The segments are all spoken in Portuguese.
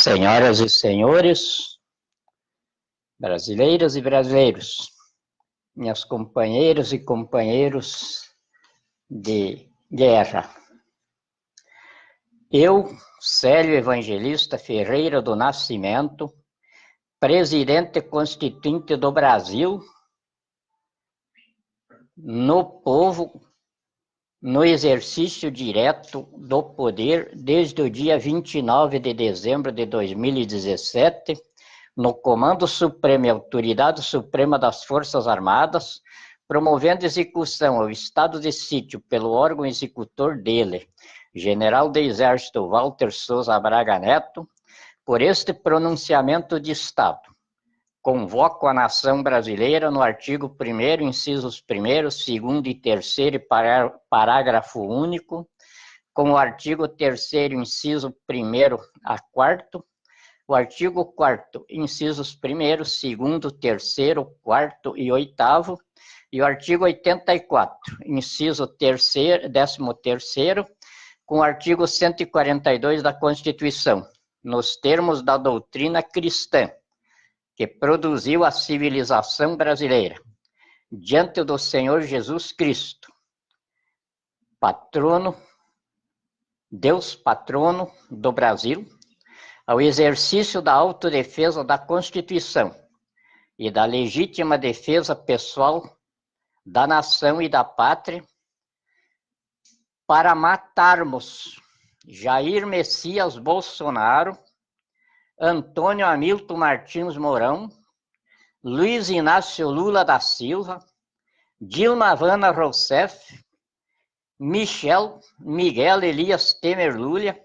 Senhoras e senhores, brasileiras e brasileiros, minhas companheiras e companheiros de guerra. Eu, Célio Evangelista Ferreira do Nascimento, presidente constituinte do Brasil, no povo, no exercício direto do poder desde o dia 29 de dezembro de 2017, no Comando Supremo e Autoridade Suprema das Forças Armadas, promovendo execução ao estado de sítio pelo órgão executor dele, General do Exército Walter Souza Braga Neto, por este pronunciamento de Estado. Convoco a nação brasileira no artigo 1º, incisos 1º, 2º e 3º e parágrafo único, com o artigo 3º, inciso 1º a 4º, o artigo 4º, incisos 1º, 2º, 3º, 4º e 8º, e o artigo 84, inciso 13º, com o artigo 142 da Constituição, nos termos da doutrina cristã, que produziu a civilização brasileira, diante do Senhor Jesus Cristo, patrono, Deus patrono do Brasil, ao exercício da autodefesa da Constituição e da legítima defesa pessoal da nação e da pátria, para matarmos Jair Messias Bolsonaro, Antônio Hamilton Martins Mourão, Luiz Inácio Lula da Silva, Dilma Vana Rousseff, Miguel Elias Temer Lulia,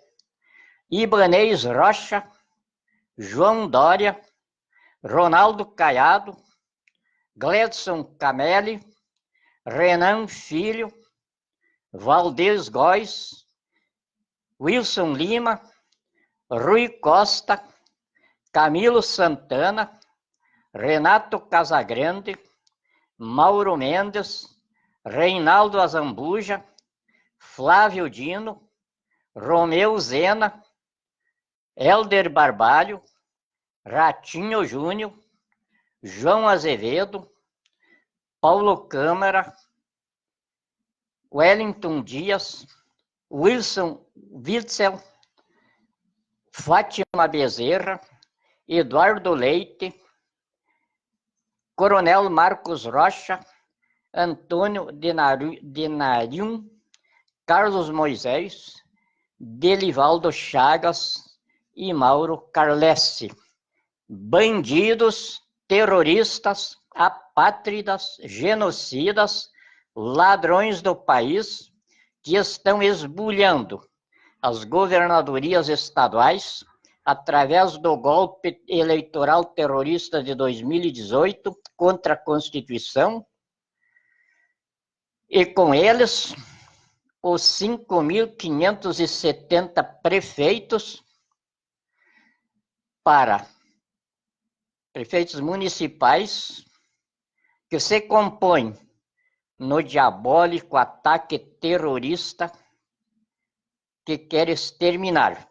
Ibanez Rocha, João Dória, Ronaldo Caiado, Gledson Camelli, Renan Filho, Valdez Góes, Wilson Lima, Rui Costa, Camilo Santana, Renato Casagrande, Mauro Mendes, Reinaldo Azambuja, Flávio Dino, Romeu Zena, Helder Barbalho, Ratinho Júnior, João Azevedo, Paulo Câmara, Wellington Dias, Wilson Witzel, Fátima Bezerra, Eduardo Leite, Coronel Marcos Rocha, Antônio Denarium, Carlos Moisés, Delivaldo Chagas e Mauro Carlesse. Bandidos, terroristas, apátridas, genocidas, ladrões do país que estão esbulhando as governadorias estaduais através do golpe eleitoral terrorista de 2018 contra a Constituição, e com eles os 5.570 prefeitos prefeitos municipais que se compõem no diabólico ataque terrorista que quer exterminar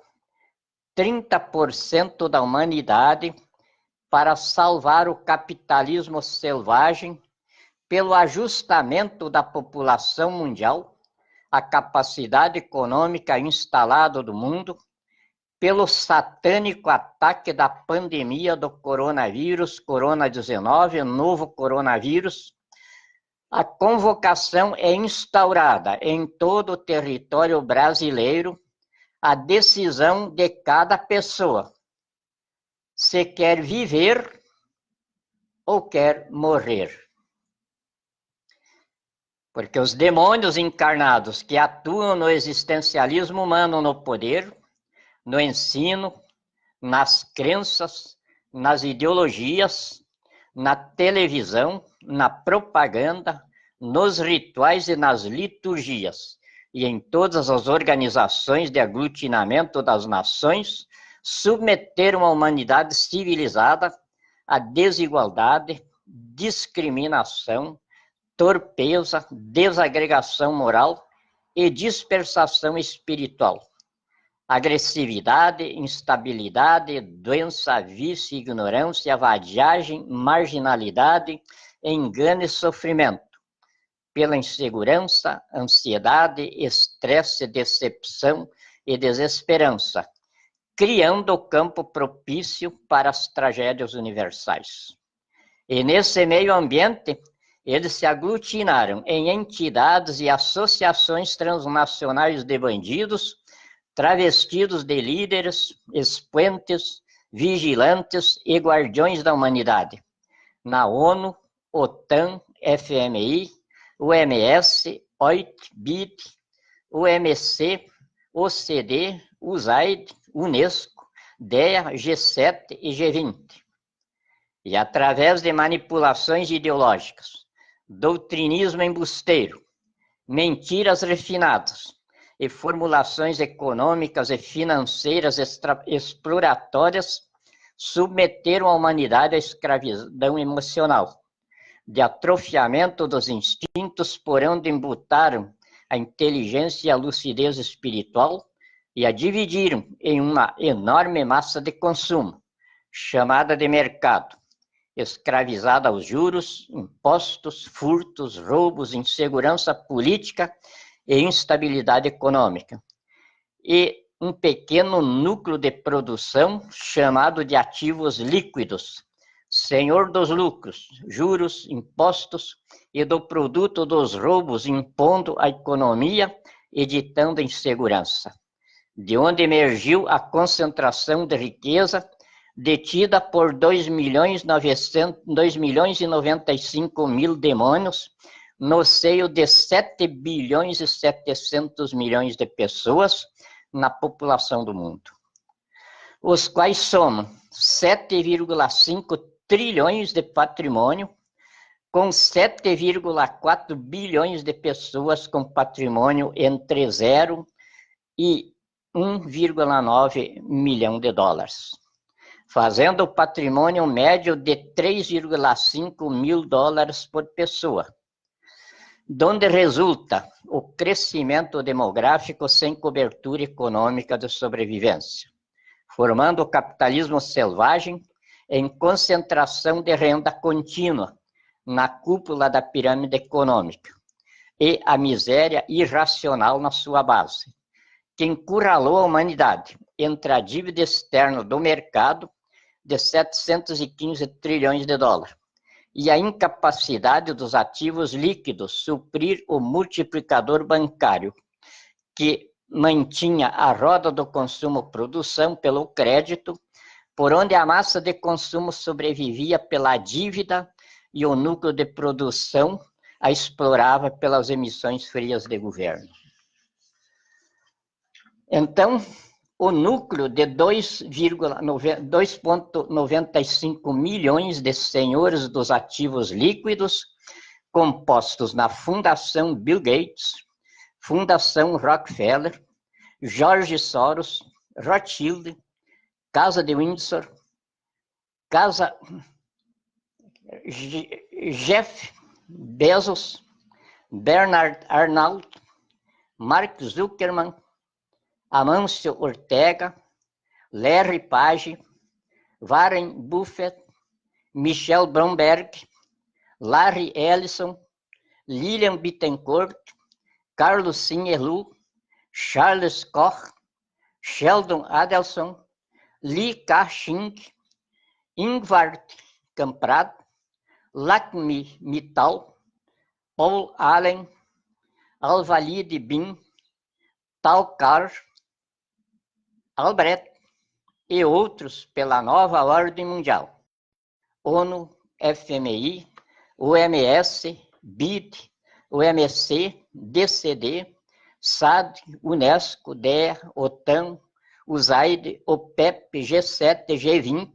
30% da humanidade para salvar o capitalismo selvagem pelo ajustamento da população mundial à capacidade econômica instalada do mundo, pelo satânico ataque da pandemia do coronavírus, Corona-19, novo coronavírus. A convocação é instaurada em todo o território brasileiro, a decisão de cada pessoa, se quer viver ou quer morrer. Porque os demônios encarnados que atuam no existencialismo humano no poder, no ensino, nas crenças, nas ideologias, na televisão, na propaganda, nos rituais e nas liturgias, e em todas as organizações de aglutinamento das nações, submeteram a humanidade civilizada à desigualdade, discriminação, torpeza, desagregação moral e dispersação espiritual. agressividade, instabilidade, doença, vício, ignorância, vadiagem, marginalidade, engano e sofrimento, pela insegurança, ansiedade, estresse, decepção e desesperança, criando o campo propício para as tragédias universais. E nesse meio ambiente, eles se aglutinaram em entidades e associações transnacionais de bandidos, travestidos de líderes, expoentes, vigilantes e guardiões da humanidade, na ONU, OTAN, FMI, OMS, OIT, BID, OMC, OCDE, USAID, Unesco, DEA, G7 e G20. E através de manipulações ideológicas, doutrinismo embusteiro, mentiras refinadas e formulações econômicas e financeiras exploratórias, submeteram a humanidade à escravidão emocional, de atrofiamento dos instintos, por onde embutaram a inteligência e a lucidez espiritual e a dividiram em uma enorme massa de consumo, chamada de mercado, escravizada aos juros, impostos, furtos, roubos, insegurança política e instabilidade econômica. E um pequeno núcleo de produção chamado de ativos líquidos, senhor dos lucros, juros, impostos e do produto dos roubos, impondo a economia e ditando insegurança, de onde emergiu a concentração de riqueza detida por 2.095.000 demônios no seio de 7 bilhões e 700 milhões de pessoas na população do mundo, os quais somam 7,5 trilhões de patrimônio, com 7,4 bilhões de pessoas com patrimônio entre 0 e 1,9 milhão de dólares, fazendo o patrimônio médio de 3,5 mil dólares por pessoa, donde resulta o crescimento demográfico sem cobertura econômica de sobrevivência, formando o capitalismo selvagem em concentração de renda contínua na cúpula da pirâmide econômica e a miséria irracional na sua base, que encurralou a humanidade entre a dívida externa do mercado de 715 trilhões de dólares e a incapacidade dos ativos líquidos suprir o multiplicador bancário, que mantinha a roda do consumo-produção pelo crédito, por onde a massa de consumo sobrevivia pela dívida e o núcleo de produção a explorava pelas emissões frias de governo. Então, o núcleo de 2,95 milhões de senhores dos ativos líquidos, compostos na Fundação Bill Gates, Fundação Rockefeller, George Soros, Rothschild, Casa de Windsor, Casa Jeff Bezos, Bernard Arnault, Mark Zuckerman, Amancio Ortega, Larry Page, Warren Buffett, Michel Bloomberg, Larry Ellison, Lilian Bittencourt, Carlos Singerlu, Charles Koch, Sheldon Adelson, Li Ka-shing, Ingvar Kamprad, Lakshmi Mittal, Paul Allen, Al-Walid bin Talcott, Albrecht e outros pela nova ordem mundial, ONU, FMI, OMS, BID, OMC, DCD, SAD, Unesco, DEA, OTAN, USAID, OPEP, G7, G20,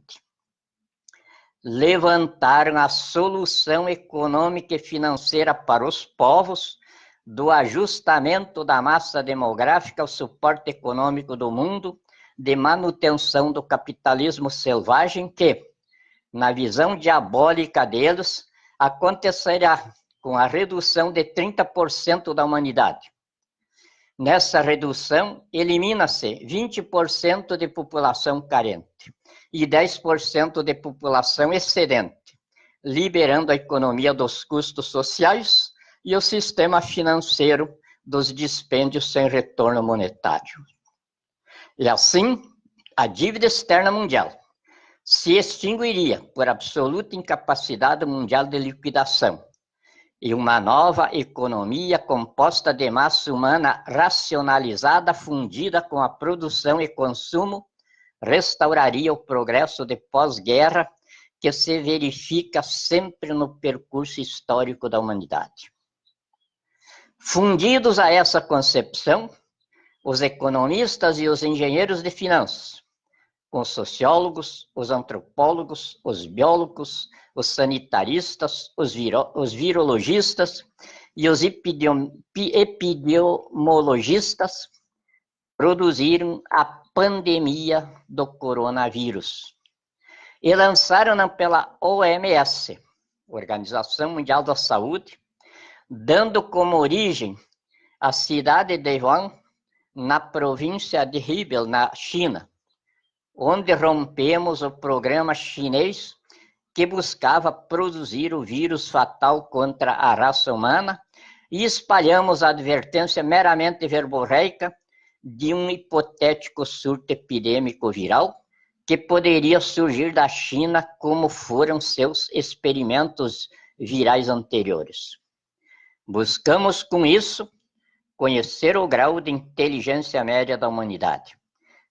levantaram a solução econômica e financeira para os povos, do ajustamento da massa demográfica ao suporte econômico do mundo, de manutenção do capitalismo selvagem que, na visão diabólica deles, acontecerá com a redução de 30% da humanidade. Nessa redução, elimina-se 20% de população carente e 10% de população excedente, liberando a economia dos custos sociais e o sistema financeiro dos dispêndios sem retorno monetário. E assim, a dívida externa mundial se extinguiria por absoluta incapacidade mundial de liquidação, e uma nova economia composta de massa humana racionalizada, fundida com a produção e consumo, restauraria o progresso de pós-guerra que se verifica sempre no percurso histórico da humanidade. Fundidos a essa concepção, os economistas e os engenheiros de finanças, com os sociólogos, os antropólogos, os biólogos, os sanitaristas, os virologistas e os epidemiologistas, produziram a pandemia do coronavírus e lançaram-na pela OMS, Organização Mundial da Saúde, dando como origem a cidade de Wuhan, na província de Hebei, na China, onde rompemos o programa chinês que buscava produzir o vírus fatal contra a raça humana e espalhamos a advertência meramente verborreica de um hipotético surto epidêmico viral que poderia surgir da China, como foram seus experimentos virais anteriores. Buscamos, com isso, conhecer o grau de inteligência média da humanidade,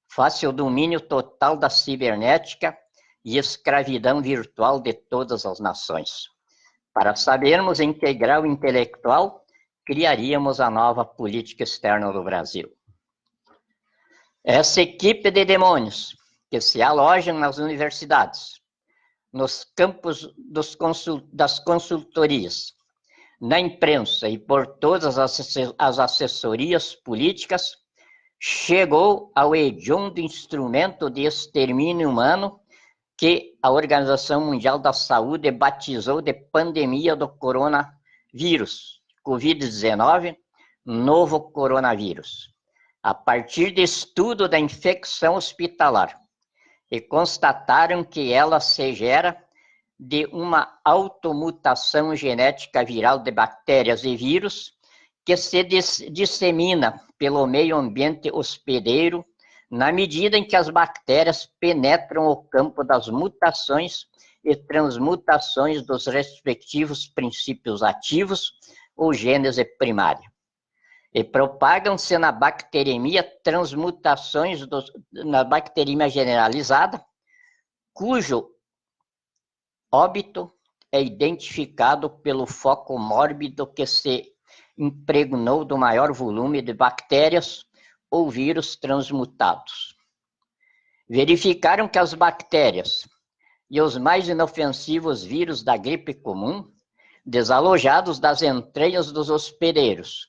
face ao domínio total da cibernética e escravidão virtual de todas as nações. Para sabermos em que grau intelectual criaríamos a nova política externa do Brasil. Essa equipe de demônios que se alojam nas universidades, nos campos das consultorias, na imprensa e por todas as assessorias políticas, chegou ao hediondo instrumento de extermínio humano que a Organização Mundial da Saúde batizou de pandemia do coronavírus, Covid-19, novo coronavírus, a partir de estudo da infecção hospitalar, e constataram que ela se gera de uma automutação genética viral de bactérias e vírus que se dissemina pelo meio ambiente hospedeiro na medida em que as bactérias penetram o campo das mutações e transmutações dos respectivos princípios ativos ou gênese primária. E propagam-se na bacteremia transmutações na bacteremia generalizada, cujo óbito é identificado pelo foco mórbido que se impregnou do maior volume de bactérias ou vírus transmutados. Verificaram que as bactérias e os mais inofensivos vírus da gripe comum, desalojados das entranhas dos hospedeiros,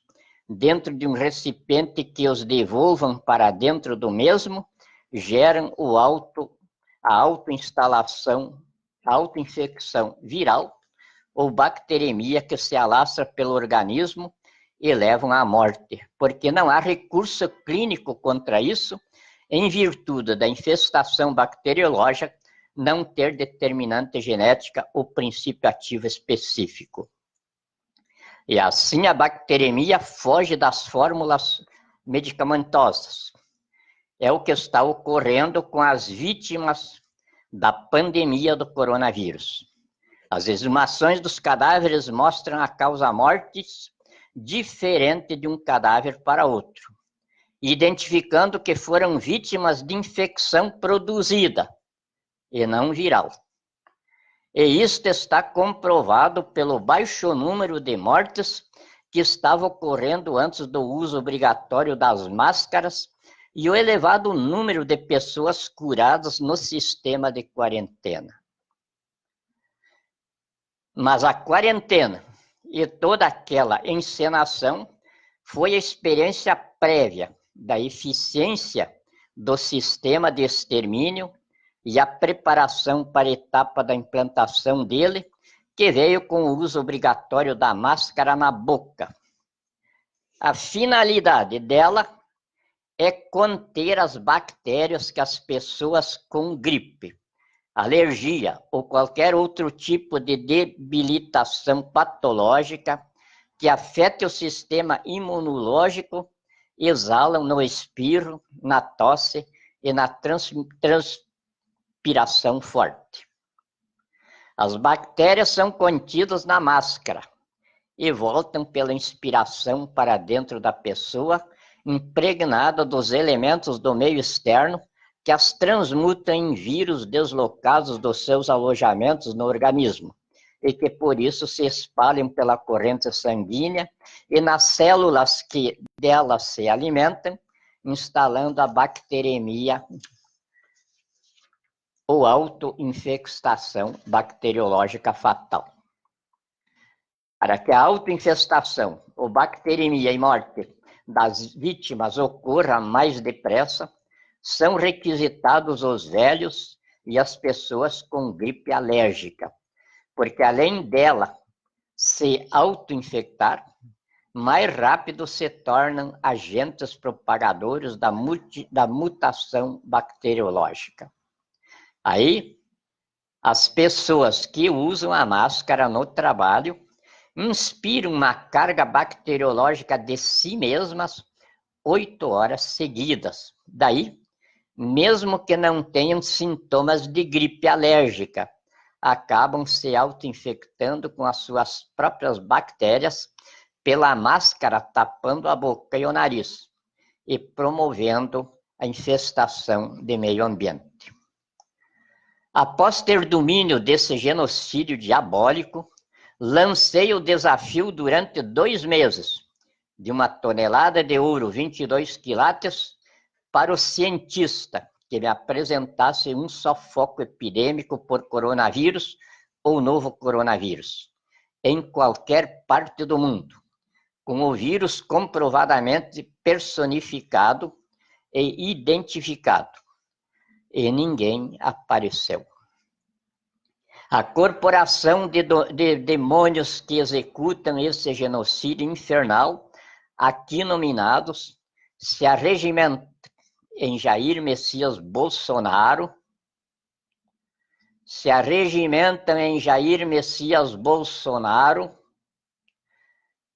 dentro de um recipiente que os devolvam para dentro do mesmo, geram a autoinfecção viral ou bacteremia que se alastra pelo organismo e levam à morte, porque não há recurso clínico contra isso, em virtude da infestação bacteriológica não ter determinante genética ou princípio ativo específico. E assim a bacteremia foge das fórmulas medicamentosas. É o que está ocorrendo com as vítimas da pandemia do coronavírus. As exumações dos cadáveres mostram a causa-mortes diferente de um cadáver para outro, identificando que foram vítimas de infecção produzida e não viral. E isto está comprovado pelo baixo número de mortes que estava ocorrendo antes do uso obrigatório das máscaras e o elevado número de pessoas curadas no sistema de quarentena. Mas a quarentena e toda aquela encenação foi a experiência prévia da eficiência do sistema de extermínio e a preparação para a etapa da implantação dele, que veio com o uso obrigatório da máscara na boca. A finalidade dela é conter as bactérias que as pessoas com gripe, alergia ou qualquer outro tipo de debilitação patológica que afete o sistema imunológico exalam no espirro, na tosse e na transpiração forte. As bactérias são contidas na máscara e voltam pela inspiração para dentro da pessoa, impregnada dos elementos do meio externo, que as transmutam em vírus deslocados dos seus alojamentos no organismo, e que por isso se espalham pela corrente sanguínea e nas células que delas se alimentam, instalando a bacteremia ou autoinfestação bacteriológica fatal. Para que a autoinfestação ou bacteremia e morte das vítimas ocorra mais depressa, são requisitados os velhos e as pessoas com gripe alérgica, porque além dela se autoinfectar, mais rápido se tornam agentes propagadores da mutação bacteriológica. Aí, as pessoas que usam a máscara no trabalho inspiram uma carga bacteriológica de si mesmas 8 horas seguidas. Daí, mesmo que não tenham sintomas de gripe alérgica, acabam se auto-infectando com as suas próprias bactérias pela máscara tapando a boca e o nariz e promovendo a infestação de meio ambiente. Após ter domínio desse genocídio diabólico, lancei o desafio durante 2 meses, de 1 tonelada de ouro, 22 quilates, para o cientista que me apresentasse um só foco epidêmico por coronavírus ou novo coronavírus, em qualquer parte do mundo, com o vírus comprovadamente personificado e identificado. E ninguém apareceu. A corporação de demônios que executam esse genocídio infernal, aqui nominados, se arregimenta em Jair Messias Bolsonaro,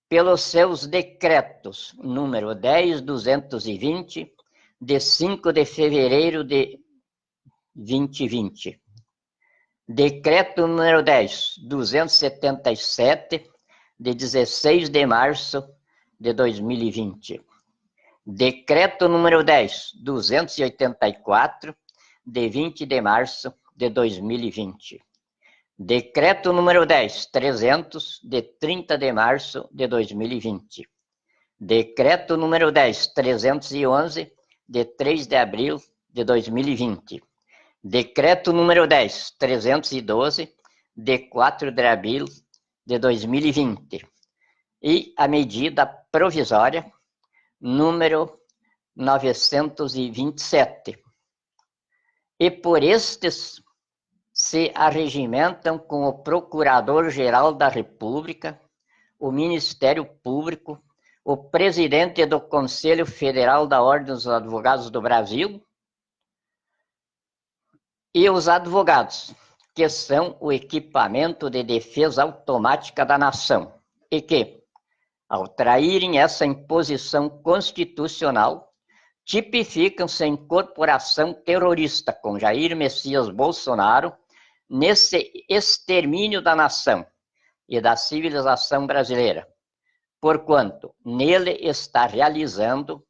pelos seus decretos número 10.220, de 5 de fevereiro de 2020. Decreto número 10.277, de 16 de março de 2020. Decreto número 10.284, de 20 de março de 2020. Decreto número 10.300, de 30 de março de 2020. Decreto número 10.311, de 3 de abril de 2020. Decreto número 10.312, de 4 de abril de 2020. E a medida provisória número 927. E por estes se arregimentam com o Procurador-Geral da República, o Ministério Público, o presidente do Conselho Federal da Ordem dos Advogados do Brasil e os advogados, que são o equipamento de defesa automática da nação, e que, ao traírem essa imposição constitucional, tipificam-se em corporação terrorista com Jair Messias Bolsonaro nesse extermínio da nação e da civilização brasileira, porquanto nele está realizando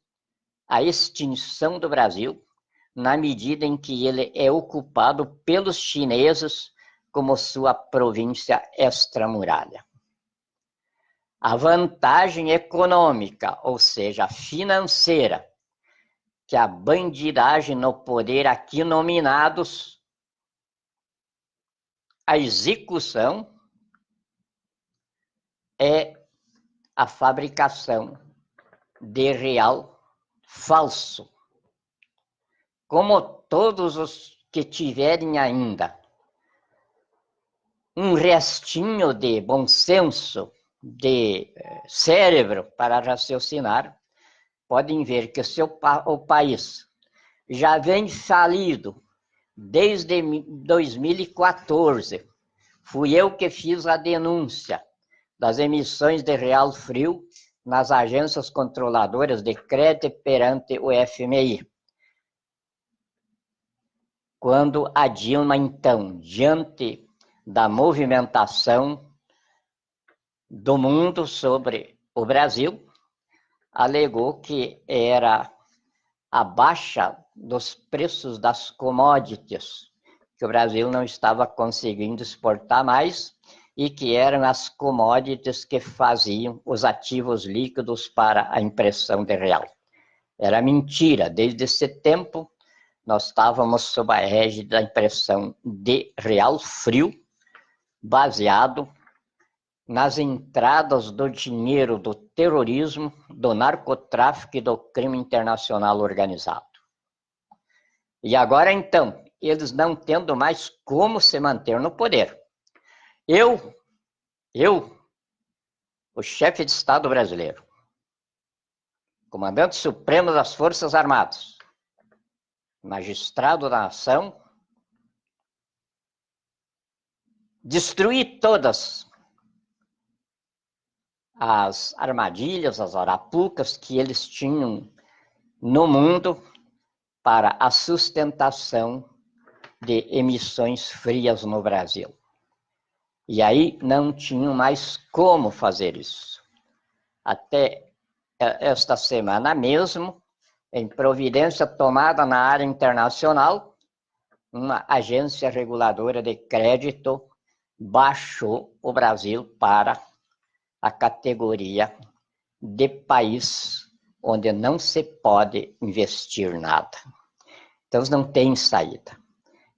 a extinção do Brasil, na medida em que ele é ocupado pelos chineses como sua província extramuralha. A vantagem econômica, ou seja, financeira, que a bandidagem no poder aqui nominados, a execução é a fabricação de real falso. Como todos os que tiverem ainda um restinho de bom senso, de cérebro para raciocinar, podem ver que o país já vem falido desde 2014. Fui eu que fiz a denúncia das emissões de real frio nas agências controladoras de crédito perante o FMI. Quando a Dilma, então, diante da movimentação do mundo sobre o Brasil, alegou que era a baixa dos preços das commodities, que o Brasil não estava conseguindo exportar mais, e que eram as commodities que faziam os ativos líquidos para a impressão de real. Era mentira. Desde esse tempo, nós estávamos sob a égide da impressão de real frio, baseado nas entradas do dinheiro do terrorismo, do narcotráfico e do crime internacional organizado. E agora, então, eles não tendo mais como se manter no poder. Eu, o chefe de Estado brasileiro, comandante supremo das Forças Armadas, magistrado da nação, destruí todas as armadilhas, as arapucas que eles tinham no mundo para a sustentação de emissões frias no Brasil. E aí não tinham mais como fazer isso. Até esta semana mesmo, em providência tomada na área internacional, uma agência reguladora de crédito baixou o Brasil para a categoria de país onde não se pode investir nada. Então, não tem saída.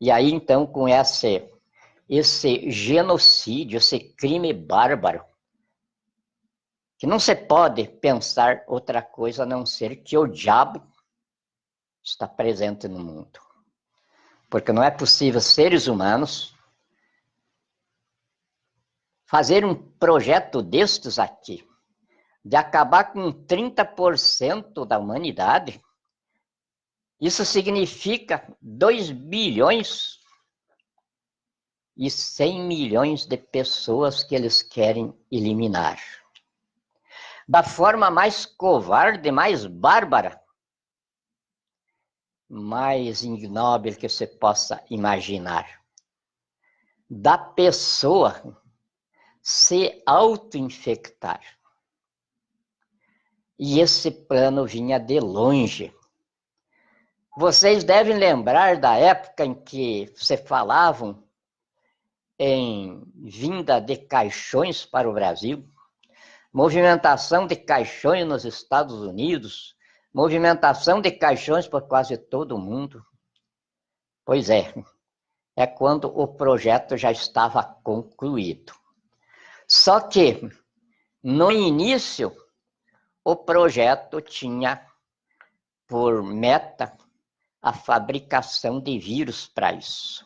E aí, então, com esse genocídio, esse crime bárbaro, que não se pode pensar outra coisa a não ser que o diabo está presente no mundo. Porque não é possível seres humanos fazer um projeto destes aqui, de acabar com 30% da humanidade. Isso significa 2 bilhões e 100 milhões de pessoas que eles querem eliminar. Da forma mais covarde, mais bárbara, mais ignóbil que você possa imaginar. Da pessoa se auto-infectar. E esse plano vinha de longe. Vocês devem lembrar da época em que se falavam em vinda de caixões para o Brasil, movimentação de caixões nos Estados Unidos, movimentação de caixões por quase todo o mundo. Pois é quando o projeto já estava concluído. Só que, no início, o projeto tinha por meta a fabricação de vírus para isso.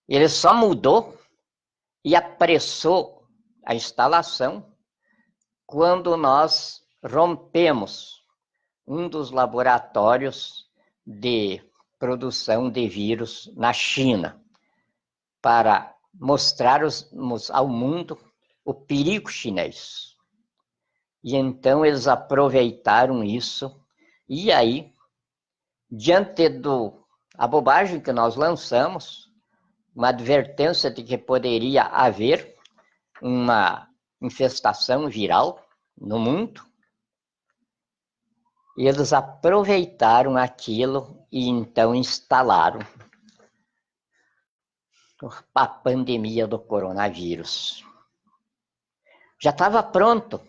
Ele só mudou e apressou a instalação quando nós rompemos um dos laboratórios de produção de vírus na China, para mostrar ao mundo o perigo chinês. E então eles aproveitaram isso, e aí, diante da bobagem que nós lançamos, uma advertência de que poderia haver uma infestação viral no mundo, e eles aproveitaram aquilo e então instalaram a pandemia do coronavírus. Já estava pronto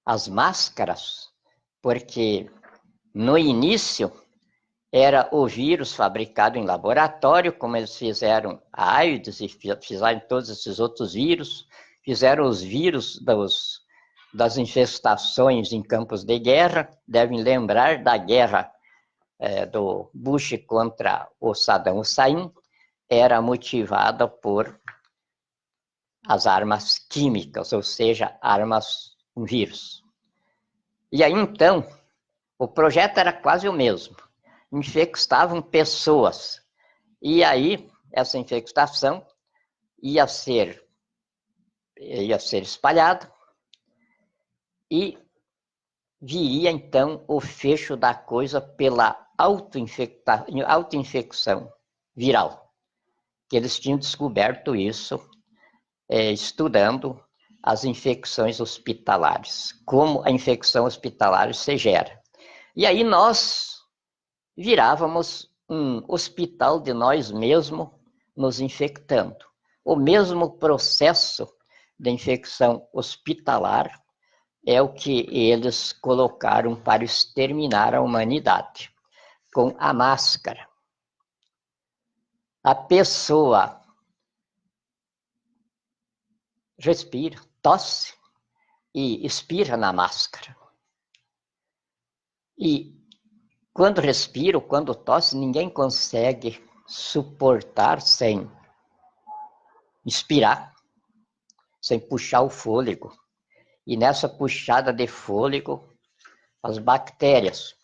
as máscaras, porque no início era o vírus fabricado em laboratório, como eles fizeram a AIDS e fizeram todos esses outros vírus, fizeram os vírus das infestações em campos de guerra. Devem lembrar da guerra do Bush contra o Saddam Hussein, era motivada por as armas químicas, ou seja, armas com vírus. E aí, então, o projeto era quase o mesmo. Infectavam pessoas. E aí, essa infectação ia ser espalhada e viria, então, o fecho da coisa pela autoinfecção viral. Que eles tinham descoberto isso estudando as infecções hospitalares, como a infecção hospitalar se gera. E aí nós virávamos um hospital de nós mesmos nos infectando. O mesmo processo de infecção hospitalar é o que eles colocaram para exterminar a humanidade, com a máscara. A pessoa respira, tosse e expira na máscara. E quando respira, quando tosse, ninguém consegue suportar sem inspirar, sem puxar o fôlego. E nessa puxada de fôlego, as bactérias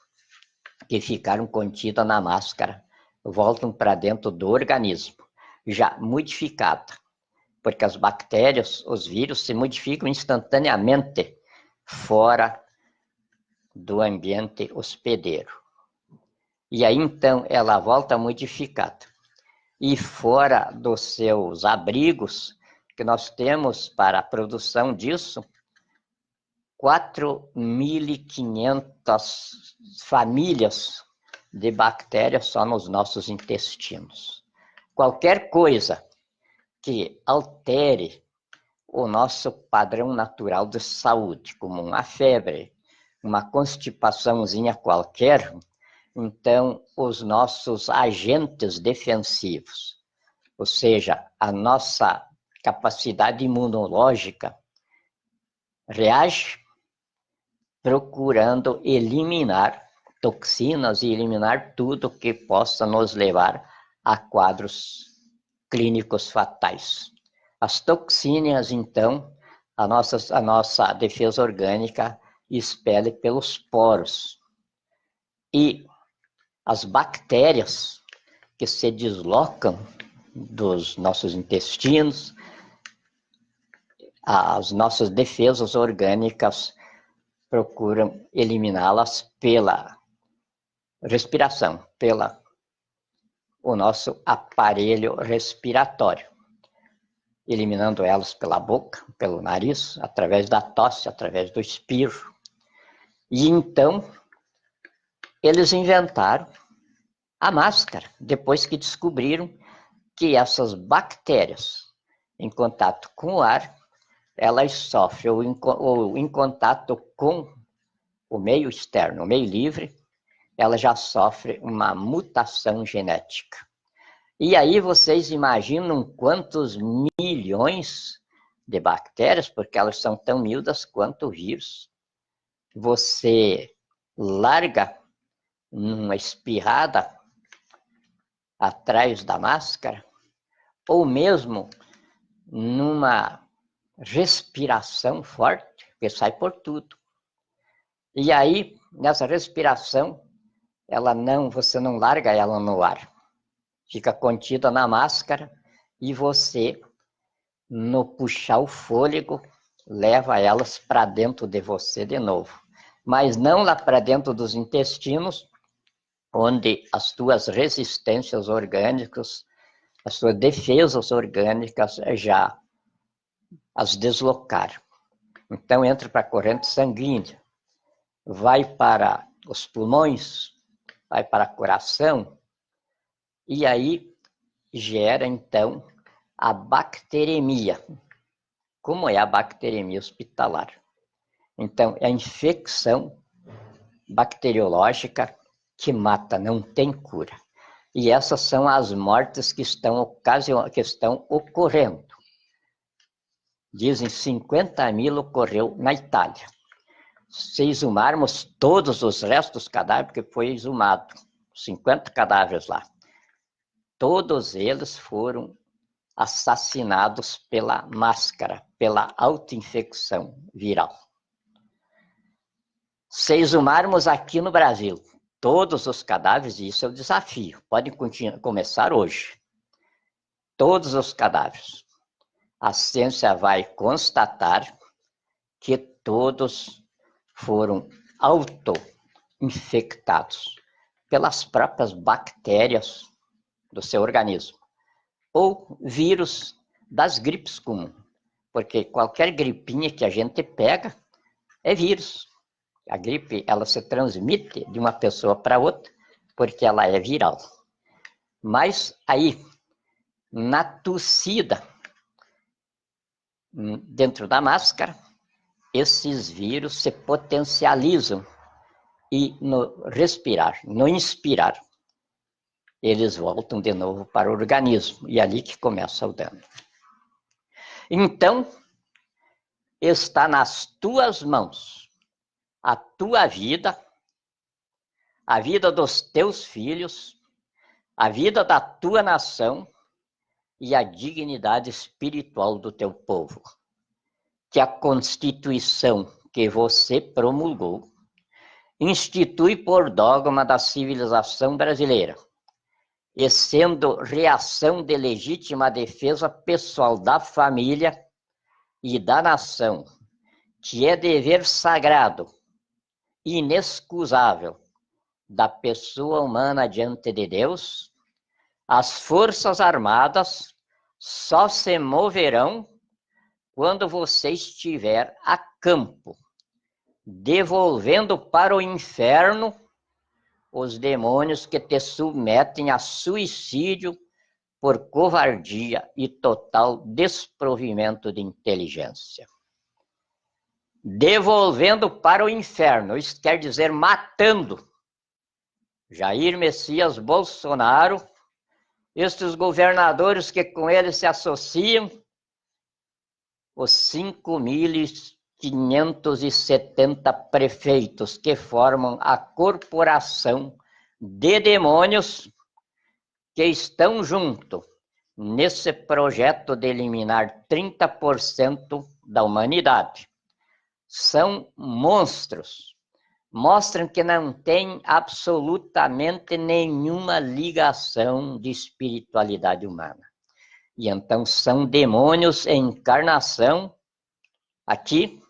que ficaram contidas na máscara voltam para dentro do organismo, já modificada, porque as bactérias, os vírus, se modificam instantaneamente fora do ambiente hospedeiro. E aí, então, ela volta modificada. E fora dos seus abrigos, que nós temos para a produção disso, 4.500 famílias de bactérias só nos nossos intestinos. Qualquer coisa que altere o nosso padrão natural de saúde, como uma febre, uma constipaçãozinha qualquer, então os nossos agentes defensivos, ou seja, a nossa capacidade imunológica, reage procurando eliminar toxinas e eliminar tudo que possa nos levar a quadros clínicos fatais. As toxinas, então, a nossa defesa orgânica expele pelos poros. E as bactérias que se deslocam dos nossos intestinos, as nossas defesas orgânicas procuram eliminá-las pela respiração, o nosso aparelho respiratório, eliminando elas pela boca, pelo nariz, através da tosse, através do espirro. E então, eles inventaram a máscara, depois que descobriram que essas bactérias, em contato com o ar, elas sofrem, ou em contato com o meio externo, o meio livre, ela já sofre uma mutação genética. E aí vocês imaginam quantos milhões de bactérias, porque elas são tão miúdas quanto o vírus, você larga numa espirrada atrás da máscara, ou mesmo numa respiração forte, que sai por tudo. E aí, nessa respiração, você não larga ela no ar. Fica contida na máscara e você, no puxar o fôlego, leva elas para dentro de você de novo. Mas não lá para dentro dos intestinos, onde as tuas resistências orgânicas, as tuas defesas orgânicas já as deslocaram. Então entra para a corrente sanguínea, vai para os pulmões, vai para o coração, e aí gera, então, a bacteremia. Como é a bacteremia hospitalar? Então, é a infecção bacteriológica que mata, não tem cura. E essas são as mortes que estão ocorrendo. Dizem 50.000 ocorreu na Itália. Se exumarmos todos os restos dos cadáveres que foi exumado, 50 cadáveres lá, todos eles foram assassinados pela máscara, pela autoinfecção viral. Se exumarmos aqui no Brasil todos os cadáveres, isso é o desafio, podem começar hoje, todos os cadáveres, a ciência vai constatar que todos foram auto-infectados pelas próprias bactérias do seu organismo, ou vírus das gripes comuns, porque qualquer gripinha que a gente pega é vírus. A gripe, ela se transmite de uma pessoa para outra, porque ela é viral. Mas aí, na tossida, dentro da máscara, esses vírus se potencializam e no respirar, no inspirar, eles voltam de novo para o organismo, e é ali que começa o dano. Então, está nas tuas mãos a tua vida, a vida dos teus filhos, a vida da tua nação e a dignidade espiritual do teu povo. Que a Constituição que você promulgou institui por dogma da civilização brasileira, e sendo reação de legítima defesa pessoal da família e da nação, que é dever sagrado, inexcusável, da pessoa humana diante de Deus, as Forças Armadas só se moverão quando você estiver a campo, devolvendo para o inferno os demônios que te submetem a suicídio por covardia e total desprovimento de inteligência. Devolvendo para o inferno, isso quer dizer matando Jair Messias Bolsonaro, estes governadores que com ele se associam, os 5.570 prefeitos que formam a corporação de demônios que estão junto nesse projeto de eliminar 30% da humanidade. São monstros, mostram que não tem absolutamente nenhuma ligação de espiritualidade humana. E então são demônios em encarnação aqui,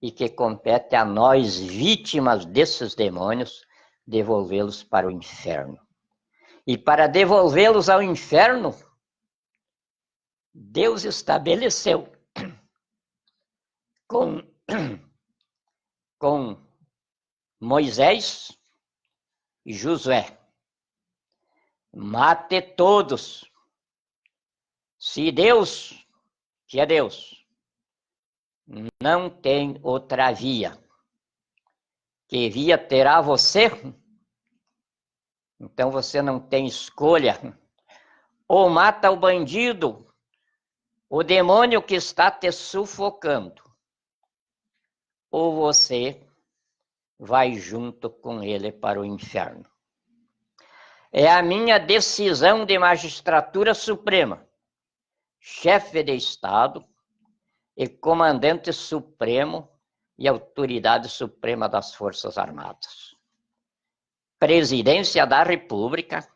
e que compete a nós, vítimas desses demônios, devolvê-los para o inferno. E para devolvê-los ao inferno, Deus estabeleceu com Moisés e Josué: mate todos. Se Deus, que é Deus, não tem outra via, que via terá você, então você não tem escolha. Ou mata o bandido, o demônio que está te sufocando, ou você vai junto com ele para o inferno. É a minha decisão de magistratura suprema, chefe de Estado e comandante supremo e autoridade suprema das Forças Armadas. Presidência da República,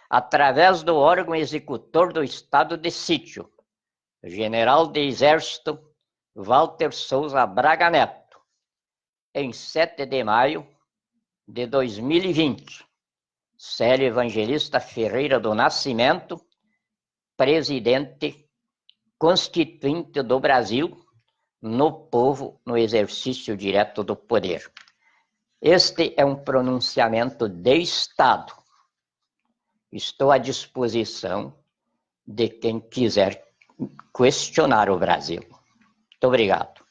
através do órgão executor do estado de sítio, General de Exército Walter Souza Braga Neto, em 7 de maio de 2020, Célio Evangelista Ferreira do Nascimento, presidente constituinte do Brasil, no povo, no exercício direto do poder. Este é um pronunciamento de Estado. Estou à disposição de quem quiser questionar o Brasil. Muito obrigado.